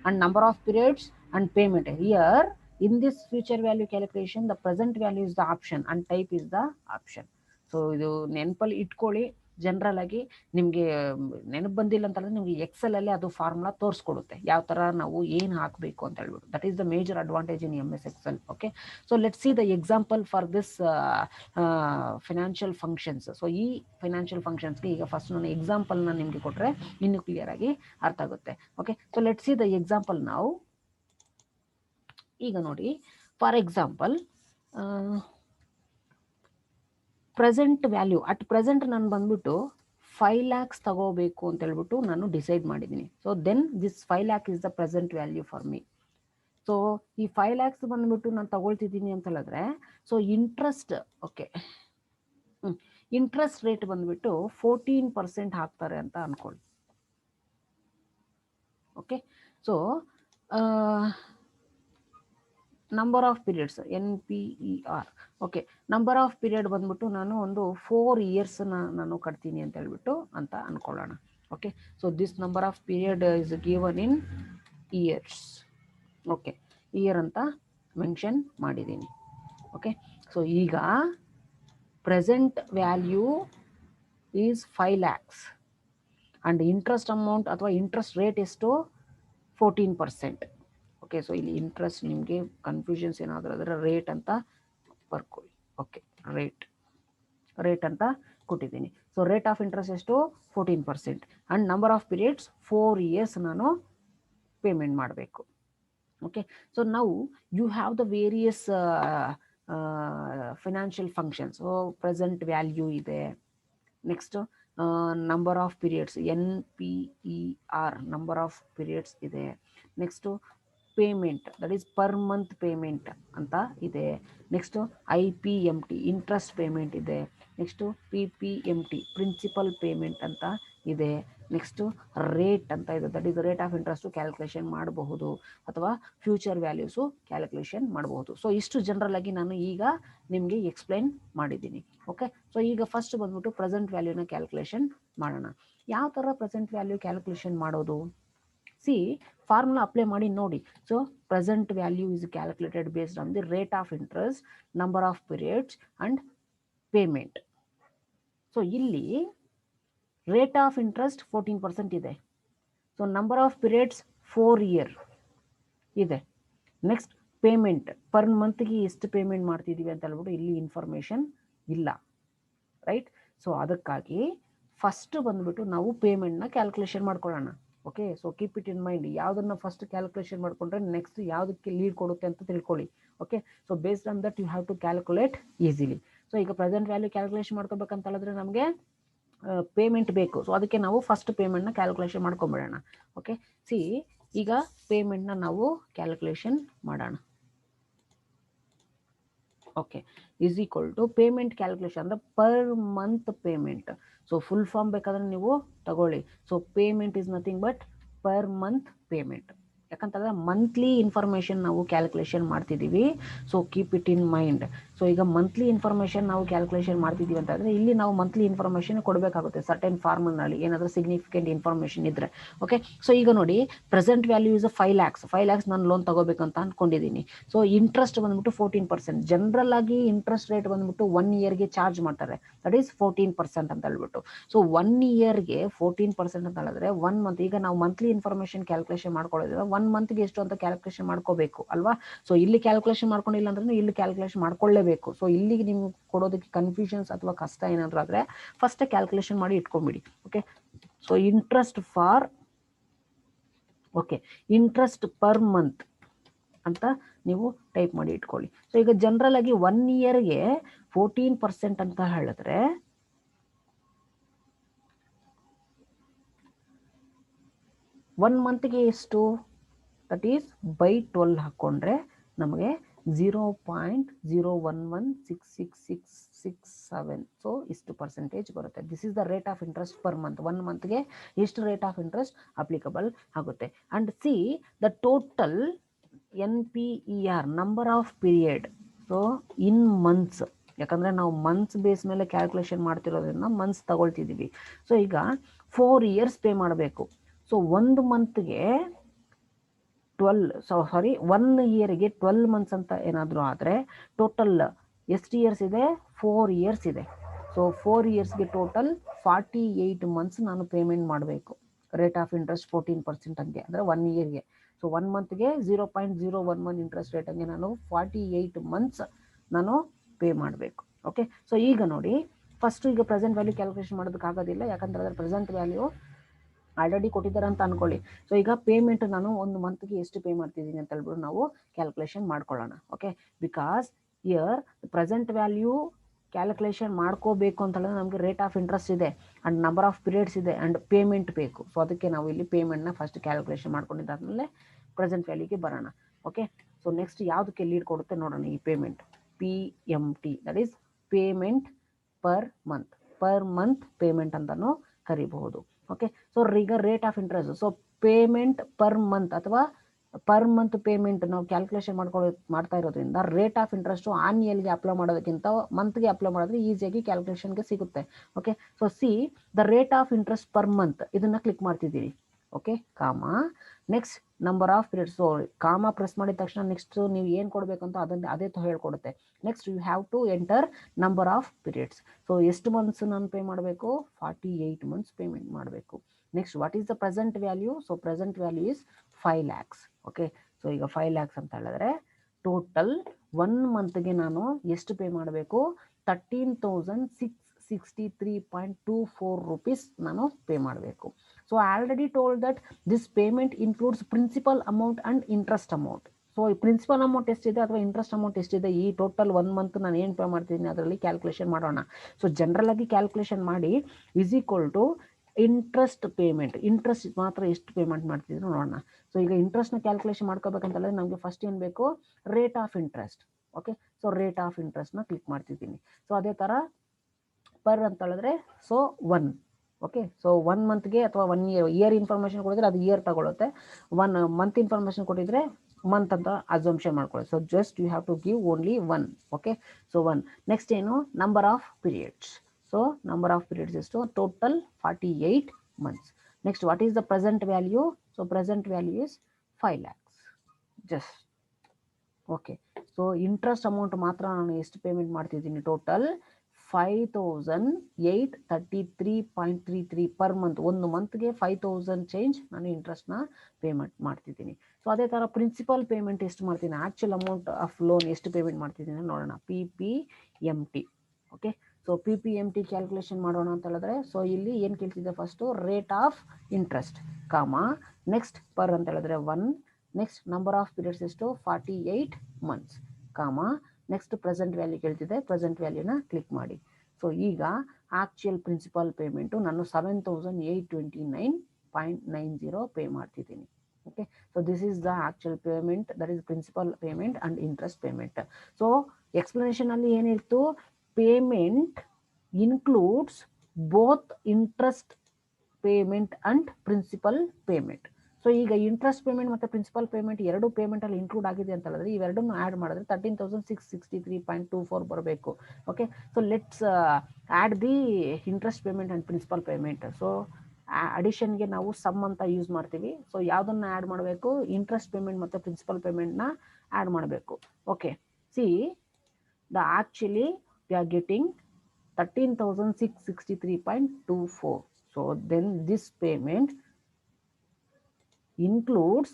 and number of periods and payment. Here in this future value calculation the present value is the option and type is the option. So ಇದು ನೆನಪಲ್ಲಿ ಇಟ್ಕೊಳ್ಳಿ. General ಆಗಿ ನಿಮಗೆ ನೆನಪು ಬಂದಿಲ್ಲ ಅಂತಂದ್ರೆ ನಿಮಗೆ Excel ಅಲ್ಲಿ ಅದು ಫಾರ್ಮುಲಾ ತೋರಿಸ್ಕೊಡುತ್ತೆ ಯಾವ ತರ ನಾವು ಏನು ಹಾಕಬೇಕು ಅಂತ ಹೇಳ್ಬಿಟ್ಟು. That is the major advantage in MS Excel. Okay, so let see the example for this financial functions. So ಈ ಫಿನಾನ್ಷಿಯಲ್ ಫಂಕ್ಷನ್ಸ್ಗೆ ಈಗ ಫಸ್ಟ್ ನಾನು ಎಕ್ಸಾಂಪಲ್ನ ನಿಮಗೆ ಕೊಟ್ಟರೆ ಇನ್ನೂ ಕ್ಲಿಯರ್ ಆಗಿ ಅರ್ಥ ಆಗುತ್ತೆ. Okay, so let see the example ನಾವು. ಈಗ ನೋಡಿ, for example present value at present ನಾನು ಬಂದ್ಬಿಟ್ಟು 5 lakhs ತಗೋಬೇಕು ಅಂತ ಹೇಳ್ಬಿಟ್ಟು ನಾನು ಡಿಸೈಡ್ ಮಾಡಿದ್ದೀನಿ. So then this 5 lakh is the present value for me. So ಈ 5 lakhs ಬಂದ್ಬಿಟ್ಟು ನಾನು ತಗೊಳ್ತಿದ್ದೀನಿ ಅಂತ ಹೇಳಿದ್ರೆ, so interest, okay, interest rate ಬಂದ್ಬಿಟ್ಟು 14% ಹಾಕ್ತಾರೆ ಅಂತ ಅನ್ಕೊಳ್ಳಿ. Okay, so number of periods NPER. Okay, number of period ಬಂದ್ಬಿಟ್ಟು ನಾನು ಒಂದು 4 years ನಾನು ಕಟ್ತೀನಿ ಅಂತ ಹೇಳ್ಬಿಟ್ಟು ಅಂತ ಅನ್ಕೊಳ್ಳೋಣ. Okay, so this number of period is given in years. Okay, year ಅಂತ ಮೆನ್ಷನ್ ಮಾಡಿದ್ದೀನಿ. ಓಕೆ, ಸೊ ಈಗ present value is 5 lakhs and interest amount ಅಥವಾ ಇಂಟ್ರೆಸ್ಟ್ ರೇಟ್ ಎಷ್ಟು? 14%. ಓಕೆ, ಸೊ ಇಲ್ಲಿ ಇಂಟ್ರೆಸ್ಟ್ ನಿಮಗೆ ಕನ್ಫ್ಯೂಷನ್ಸ್ ಏನಾದರೂ ಅದರ ರೇಟ್ ಅಂತ ಬರ್ಕೊಳ್ಳಿ. ಓಕೆ, ರೇಟ್ ಅಂತ ಕೊಟ್ಟಿದ್ದೀನಿ. ಸೊ ರೇಟ್ ಆಫ್ ಇಂಟ್ರೆಸ್ಟ್ ಎಷ್ಟು? 14% and number of periods 4 years ನಾನು ಪೇಮೆಂಟ್ ಮಾಡಬೇಕು. ಓಕೆ, ಸೊ ನಾವು you have the various financial functions. So present value ಇದೆ, next number of periods NPER number of periods ಇದೆ, next payment that is per month payment ಅಂತ ಇದೆ, next IPMT interest payment ಇದೆ, next PPMT principal payment ಅಂತ ಇದೆ, next rate ಅಂತ ಇದೆ, that is rate of interest calculation ಮಾಡಬಹುದು ಅಥವಾ ಫ್ಯೂಚರ್ ವ್ಯಾಲ್ಯೂಸು ಕ್ಯಾಲ್ಕುಲೇಷನ್ ಮಾಡಬಹುದು. ಸೊ ಇಷ್ಟು ಜನರಲ್ ಆಗಿ ನಾನು ಈಗ ನಿಮಗೆ ಎಕ್ಸ್ಪ್ಲೈನ್ ಮಾಡಿದ್ದೀನಿ. ಓಕೆ, ಸೊ ಈಗ ಫಸ್ಟ್ ಬಂದ್ಬಿಟ್ಟು ಪ್ರೆಸೆಂಟ್ ವ್ಯಾಲ್ಯೂನ ಕ್ಯಾಲ್ಕುಲೇಷನ್ ಮಾಡೋಣ. ಯಾವ ಥರ ಪ್ರೆಸೆಂಟ್ ವ್ಯಾಲ್ಯೂ ಕ್ಯಾಲ್ಕುಲೇಷನ್ ಮಾಡೋದು? ಸಿ ಫಾರ್ಮುಲಾ ಅಪ್ಲೈ ಮಾಡಿ ನೋಡಿ. So present value is calculated based on the rate of interest, number of periods and payment. So ಇಲ್ಲಿ ರೇಟ್ ಆಫ್ ಇಂಟ್ರೆಸ್ಟ್ 14% ಇದೆ. So number of periods 4 year ಇದೆ. Next payment per ಮಂತ್ಗೆ ಎಷ್ಟು payment ಮಾಡ್ತಿದ್ದೀವಿ ಅಂತ ಹೇಳ್ಬಿಟ್ಟು ಇಲ್ಲಿ ಇನ್ಫಾರ್ಮೇಷನ್ ಇಲ್ಲ, ರೈಟ್? ಸೊ ಅದಕ್ಕಾಗಿ ಫಸ್ಟ್ ಬಂದ್ಬಿಟ್ಟು ನಾವು ಪೇಮೆಂಟ್ನ ಕ್ಯಾಲ್ಕುಲೇಷನ್ ಮಾಡ್ಕೊಳ್ಳೋಣ. Okay, so keep it in mind. ಯಾವುದನ್ನು ಫಸ್ಟ್ ಕ್ಯಾಲ್ಕುಲೇಷನ್ ಮಾಡ್ಕೊಂಡ್ರೆ ನೆಕ್ಸ್ಟ್ ಯಾವುದಕ್ಕೆ ಲೀಡ್ ಕೊಡುತ್ತೆ ಅಂತ ತಿಳ್ಕೊಳ್ಳಿ. Okay, so based on that you have to calculate easily. So ಈಗ ಪ್ರೆಸೆಂಟ್ ವ್ಯಾಲ್ಯೂ ಕ್ಯಾಲ್ಕುಲೇಷನ್ ಮಾಡ್ಕೋಬೇಕಂತ ಹೇಳಿದ್ರೆ ನಮಗೆ ಪೇಮೆಂಟ್ ಬೇಕು. ಸೊ ಅದಕ್ಕೆ ನಾವು ಫಸ್ಟ್ ಪೇಮೆಂಟ್ನ ಕ್ಯಾಲ್ಕುಲೇಷನ್ ಮಾಡ್ಕೊಂಬಿಡೋಣ. ಓಕೆ, ಸಿ ಈಗ ಪೇಮೆಂಟ್ನ ನಾವು ಕ್ಯಾಲ್ಕುಲೇಷನ್ ಮಾಡೋಣ. Okay, is equal to payment calculation ಅಂದರೆ per month payment. So full form ಬೇಕಾದ್ರೆ ನೀವು ತಗೊಳ್ಳಿ. So payment is nothing but per month payment. ಯಾಕಂತಂದರೆ ಮಂತ್ಲಿ ಇನ್ಫಾರ್ಮೇಷನ್ ನಾವು ಕ್ಯಾಲ್ಕುಲೇಷನ್ ಮಾಡ್ತಿದ್ದೀವಿ. So keep it in mind. So ಈಗ ಮಂತ್ಲಿ ಇನ್ಫಾರ್ಮೇಷನ್ ನಾವು calculation ಮಾಡ್ತಿದ್ದೀವಿ ಅಂತಂದರೆ ಇಲ್ಲಿ ನಾವು ಮಂತ್ಲಿ ಇನ್ಫಾರ್ಮೇಷನ್ ಕೊಡಬೇಕಾಗುತ್ತೆ ಸರ್ಟೆನ್ ಫಾರ್ಮಲ್ಲಿ ಏನಾದರೂ ಸಿಗ್ನಿಫಿಕೆಂಟ್ ಇನ್ಫಾರ್ಮೇಷನ್ ಇದ್ದರೆ. ಓಕೆ, ಸೊ ಈಗ ನೋಡಿ ಪ್ರೆಸೆಂಟ್ ವ್ಯಾಲ್ಯೂ ಇಸ್ 5 lakhs ನಾನು ಲೋನ್ ತಗೋಬೇಕಂತ ಅಂದ್ಕೊಂಡಿದ್ದೀನಿ. ಸೊ ಇಂಟ್ರೆಸ್ಟ್ ಬಂದ್ಬಿಟ್ಟು 14%. ಜನರಲ್ ಆಗಿ ಇಂಟ್ರೆಸ್ಟ್ ರೇಟ್ ಬಂದ್ಬಿಟ್ಟು 1 yearಗೆ ಚಾರ್ಜ್ ಮಾಡ್ತಾರೆ, ದಟ್ ಈಸ್ 14% ಅಂತ ಹೇಳ್ಬಿಟ್ಟು. ಸೊ 1 yearಗೆ 14% ಅಂತ ಹೇಳಿದ್ರೆ 1 month, ಈಗ ನಾವು ಮಂತ್ಲಿ ಇನ್ಫಾರ್ಮೇಷನ್ ಕ್ಯಾಲ್ಕುಲೇಷನ್ ಮಾಡ್ಕೊಳ್ಳೋದ್ರೆ 1 monthಗೆ ಎಷ್ಟು ಅಂತ ಕ್ಯಾಲ್ಕುಲೇಷನ್ ಮಾಡ್ಕೋಬೇಕು ಅಲ್ವಾ. ಸೊ ಇಲ್ಲಿ ಕ್ಯಾಲ್ಕುಲೇಷನ್ ಮಾಡ್ಕೊಂಡಿಲ್ಲ ಅಂದ್ರೆ ಇಲ್ಲಿ ಕ್ಯಾಲ್ಕುಲೇಷನ್ ಮಾಡ್ಕೊಳ್ಳೇಬೇಕು. ಸೊ ಇಲ್ಲಿಗೆ ನಿಮ್ಗೆ ಕೊಡೋದಕ್ಕೆ ಕನ್ಫ್ಯೂಷನ್ಸ್ ಅಥವಾ ಕಷ್ಟ ಏನಾದರೂ ಆದರೆ ಫಸ್ಟ್ ಕ್ಯಾಲ್ಕುಲೇಷನ್ ಮಾಡಿ ಇಟ್ಕೊಂಬಿಡಿ. Okay, so interest per month ಅಂತ ನೀವು ಟೈಪ್ ಮಾಡಿ ಇಟ್ಕೊಳ್ಳಿ. ಸೊ ಈಗ ಜನರಲ್ ಆಗಿ 1 yearಗೆ 14% ಅಂತ ಹೇಳಿದ್ರೆ 1 monthಗೆ ಎಷ್ಟು, ದಟ್ ಈಸ್ ಬೈ 12 ಹಾಕ್ಕೊಂಡ್ರೆ ನಮಗೆ 0.0116667. ಸೊ ಇಷ್ಟು ಪರ್ಸೆಂಟೇಜ್ ಬರುತ್ತೆ. This is the rate of interest per month. 1 monthಗೆ ಎಷ್ಟು ರೇಟ್ ಆಫ್ ಇಂಟ್ರೆಸ್ಟ್ ಅಪ್ಲಿಕಬಲ್ ಆಗುತ್ತೆ. And C the total NPER, number of period. So in months, ಯಾಕಂದರೆ ನಾವು ಮಂತ್ಸ್ ಬೇಸ್ ಮೇಲೆ ಕ್ಯಾಲ್ಕುಲೇಷನ್ ಮಾಡ್ತಿರೋದ್ರಿಂದ ಮಂತ್ಸ್ ತಗೊಳ್ತಿದ್ದೀವಿ. ಸೊ ಈಗ 4 years ಪೇ ಮಾಡಬೇಕು. So 1 monthಗೆ 1 yearಗೆ 12 months ಅಂತ ಏನಾದರೂ ಆದರೆ ಟೋಟಲ್ ಎಷ್ಟು ಇಯರ್ಸ್ ಇದೆ, 4 years ಇದೆ. ಸೊ 4 yearsಗೆ ಟೋಟಲ್ 48 months ನಾನು ಪೇಮೆಂಟ್ ಮಾಡಬೇಕು. ರೇಟ್ ಆಫ್ ಇಂಟ್ರೆಸ್ಟ್ 14% ಹಂಗೆ ಅಂದರೆ 1 yearಗೆ. ಸೊ 1 monthಗೆ 0.011 ಇಂಟ್ರೆಸ್ಟ್ ರೇಟ್ ಹಂಗೆ ನಾನು 48 months ನಾನು ಪೇ ಮಾಡಬೇಕು. ಓಕೆ, ಸೊ ಈಗ ನೋಡಿ ಫಸ್ಟು ಈಗ ಪ್ರೆಸೆಂಟ್ ವ್ಯಾಲ್ಯೂ ಕ್ಯಾಲ್ಕುಲೇಷನ್ ಮಾಡೋದಕ್ಕಾಗೋದಿಲ್ಲ, ಯಾಕಂದರೆ ಅದರ ಪ್ರೆಸೆಂಟ್ ವ್ಯಾಲ್ಯೂ ಆಲ್ರೆಡಿ ಕೊಟ್ಟಿದ್ದಾರೆ ಅಂತ ಅನ್ಕೊಳ್ಳಿ. ಸೊ ಈಗ ಪೇಮೆಂಟ್ ನಾನು 1 monthಗೆ ಎಷ್ಟು ಪೇ ಮಾಡ್ತಿದ್ದೀನಿ ಅಂತ ಹೇಳ್ಬಿಟ್ಟು ನಾವು ಕ್ಯಾಲ್ಕುಲೇಷನ್ ಮಾಡ್ಕೊಳ್ಳೋಣ. Okay, because year present value calculation ಮಾಡ್ಕೋಬೇಕು ಅಂತ ಹೇಳಿದ್ರೆ ನಮಗೆ ರೇಟ್ ಆಫ್ ಇಂಟ್ರೆಸ್ಟ್ ಇದೆ ಆ್ಯಂಡ್ ನಂಬರ್ ಆಫ್ ಪೀರಿಯಡ್ಸ್ ಇದೆ ಆ್ಯಂಡ್ ಪೇಮೆಂಟ್ ಬೇಕು. ಸೊ ಅದಕ್ಕೆ ನಾವು ಇಲ್ಲಿ ಪೇಮೆಂಟ್ನ ಫಸ್ಟ್ ಕ್ಯಾಲ್ಕುಲೇಷನ್ ಮಾಡ್ಕೊಂಡಿದ್ದಾದ್ಮೇಲೆ ಪ್ರೆಸೆಂಟ್ ವ್ಯಾಲ್ಯೂಗೆ ಬರೋಣ. ಓಕೆ, ಸೊ ನೆಕ್ಸ್ಟ್ ಯಾವುದಕ್ಕೆ ಲೀಡ್ ಕೊಡುತ್ತೆ ನೋಡೋಣ. ಈ payment PMT, that is payment per month payment ಅಂತಲೂ ಕರಿಬಹುದು. ಓಕೆ, ಸೊ ಈಗ rate of interest, so payment per month ಅಥವಾ ಪರ್ ಮಂತ್ ಪೇಮೆಂಟ್ ನಾವು ಕ್ಯಾಲ್ಕುಲೇಷನ್ ಮಾಡ್ತಾ ಇರೋದ್ರಿಂದ ರೇಟ್ ಆಫ್ ಇಂಟ್ರೆಸ್ಟ್ ಆನ್ಯಲ್ಗೆ ಅಪ್ಲೈ ಮಾಡೋದಕ್ಕಿಂತ ಮಂತ್ಗೆ ಅಪ್ಲೈ ಮಾಡಿದ್ರೆ ಈಸಿಯಾಗಿ ಕ್ಯಾಲ್ಕುಲೇಷನ್ಗೆ ಸಿಗುತ್ತೆ. Okay, so see the rate of interest per month, ಇದನ್ನ ಕ್ಲಿಕ್ ಮಾಡ್ತಿದ್ದೀವಿ. Okay, comma next number of periods. So comma press ಮಾಡಿದ ತಕ್ಷಣ ನೆಕ್ಸ್ಟ್ ನೀವು ಏನು ಕೊಡಬೇಕಂತ ಅದೇ ಹೇಳ್ಕೊಡುತ್ತೆ. Next you have to enter number of periods. So ಎಷ್ಟು ಮಂತ್ಸ್ ನಾನು ಪೇ ಮಾಡಬೇಕು, 48 months ಪೇಮೆಂಟ್ ಮಾಡಬೇಕು. Next what is the present value. So present value is 5 lakhs. Okay, so ಈಗ 5 lakhs ಅಂತ ಹೇಳಿದ್ರೆ ಟೋಟಲ್ 1 monthಗೆ ನಾನು ಎಷ್ಟು ಪೇ ಮಾಡಬೇಕು, 13,663.24 rupees ನಾನು ಪೇ ಮಾಡಬೇಕು. So I already told that this payment includes principal amount and interest amount. So ಈ principal amount ಎಷ್ಟಿದೆ ಅಥವಾ ಇಂಟ್ರೆಸ್ಟ್ ಅಮೌಂಟ್ ಎಷ್ಟಿದೆ, ಈ ಟೋಟಲ್ 1 month ನಾನು ಏನು ಪೇ ಮಾಡ್ತಿದ್ದೀನಿ ಅದರಲ್ಲಿ ಕ್ಯಾಲ್ಕುಲೇಷನ್ ಮಾಡೋಣ. ಸೊ ಜನರಲ್ ಆಗಿ ಕ್ಯಾಲ್ಕುಲೇಷನ್ ಮಾಡಿ is equal to interest payment. Interest ಮಾತ್ರ ಎಷ್ಟು ಪೇಮೆಂಟ್ ಮಾಡ್ತಿದ್ರು ನೋಡೋಣ. ಸೊ ಈಗ ಇಂಟ್ರೆಸ್ಟ್ನ ಕ್ಯಾಲ್ಕುಲೇಷನ್ ಮಾಡ್ಕೋಬೇಕಂತಂದರೆ ನಮಗೆ ಫಸ್ಟ್ ಏನು ಬೇಕು, rate of interest. Okay, so rate of ಇಂಟ್ರೆಸ್ಟ್ನ ಕ್ಲಿಕ್ ಮಾಡ್ತಿದ್ದೀನಿ. ಸೊ ಅದೇ ಥರ ಪರ್ ಅಂತ ಹೇಳಿದ್ರೆ ಸೊ 1. ಓಕೆ, ಸೊ 1 monthಗೆ ಅಥವಾ 1 year ಇನ್ಫಾರ್ಮೇಷನ್ ಕೊಡಿದ್ರೆ ಅದು ಇಯರ್ ತಗೊಳುತ್ತೆ. 1 month ಇನ್ಫಾರ್ಮೇಷನ್ ಕೊಟ್ಟಿದ್ರೆ ಮಂತ್ ಅಂತ ಅಸಂಪ್ಷನ್ ಮಾಡ್ಕೊಳ್ಳಿ. So just you have to give only 1. Okay, so 1. Next ಏನು, number of periods. So number of periods ಎಷ್ಟು, total 48 months. Next what is the present value. So present value is 5 lakhs just. Okay, so interest amount ಮಾತ್ರ ನಾನು ಎಷ್ಟು payment ಮಾಡ್ತಿದ್ದೀನಿ, total 5,833.33 per month. 1 monthಗೆ 5,000 change ನಾನು ಇಂಟ್ರೆಸ್ಟ್ನ payment ಮಾಡ್ತಿದ್ದೀನಿ. So ಅದೇ ಥರ ಪ್ರಿನ್ಸಿಪಲ್ ಪೇಮೆಂಟ್ ಎಷ್ಟು ಮಾಡ್ತೀನಿ, ಆ್ಯಕ್ಚುಲ್ ಅಮೌಂಟ್ ಆಫ್ ಲೋನ್ ಎಷ್ಟು ಪೇಮೆಂಟ್ ಮಾಡ್ತಿದ್ದೀನಿ ನೋಡೋಣ. PPMT. ಓಕೆ, ಸೊ PPMT ಕ್ಯಾಲ್ಕುಲೇಷನ್ ಮಾಡೋಣ ಅಂತ ಹೇಳಿದ್ರೆ ಸೊ ಇಲ್ಲಿ ಏನು ಕೇಳ್ತಿದ್ದೆ, first rate of interest comma next per ಅಂತ ಹೇಳಿದ್ರೆ 1. ನೆಕ್ಸ್ಟ್ ನಂಬರ್ ಆಫ್ ಪೀರಿಯಡ್ಸ್ ಎಷ್ಟು, 48 months comma next present value ಕೇಳ್ತಿದೆ, ಪ್ರೆಸೆಂಟ್ ವ್ಯಾಲ್ಯೂನ ಕ್ಲಿಕ್ ಮಾಡಿ. ಸೊ ಈಗ ಆ್ಯಕ್ಚುಯಲ್ ಪ್ರಿನ್ಸಿಪಲ್ ಪೇಮೆಂಟು ನಾನು 7,829.90 ಪೇ ಮಾಡ್ತಿದ್ದೀನಿ. Okay, so this is the actual payment, that is principal payment and interest payment. So ಎಕ್ಸ್ಪ್ಲನೇಷನಲ್ಲಿ ಏನಿತ್ತು, payment includes both interest payment and principal payment. So ಈಗ interest payment ಮತ್ತು principal payment ಎರಡು ಪೇಮೆಂಟಲ್ಲಿ include ಆಗಿದೆ ಅಂತ ಹೇಳಿದ್ರೆ ಇವೆರಡನ್ನು ಆ್ಯಡ್ ಮಾಡಿದ್ರೆ 13,663.24 ಬರಬೇಕು. Okay, so let's add the interest payment and principal payment. So ಅಡಿಷನ್ಗೆ ನಾವು ಸಮ್ ಅಂತ ಯೂಸ್ ಮಾಡ್ತೀವಿ. ಸೊ ಯಾವುದನ್ನು ಆ್ಯಡ್ ಮಾಡಬೇಕು? ಇಂಟ್ರೆಸ್ಟ್ ಪೇಮೆಂಟ್ ಮತ್ತು ಪ್ರಿನ್ಸಿಪಲ್ ಪೇಮೆಂಟ್ನ ಆ್ಯಡ್ ಮಾಡಬೇಕು. Okay, see actually we are getting 13,663.24. So then this payment includes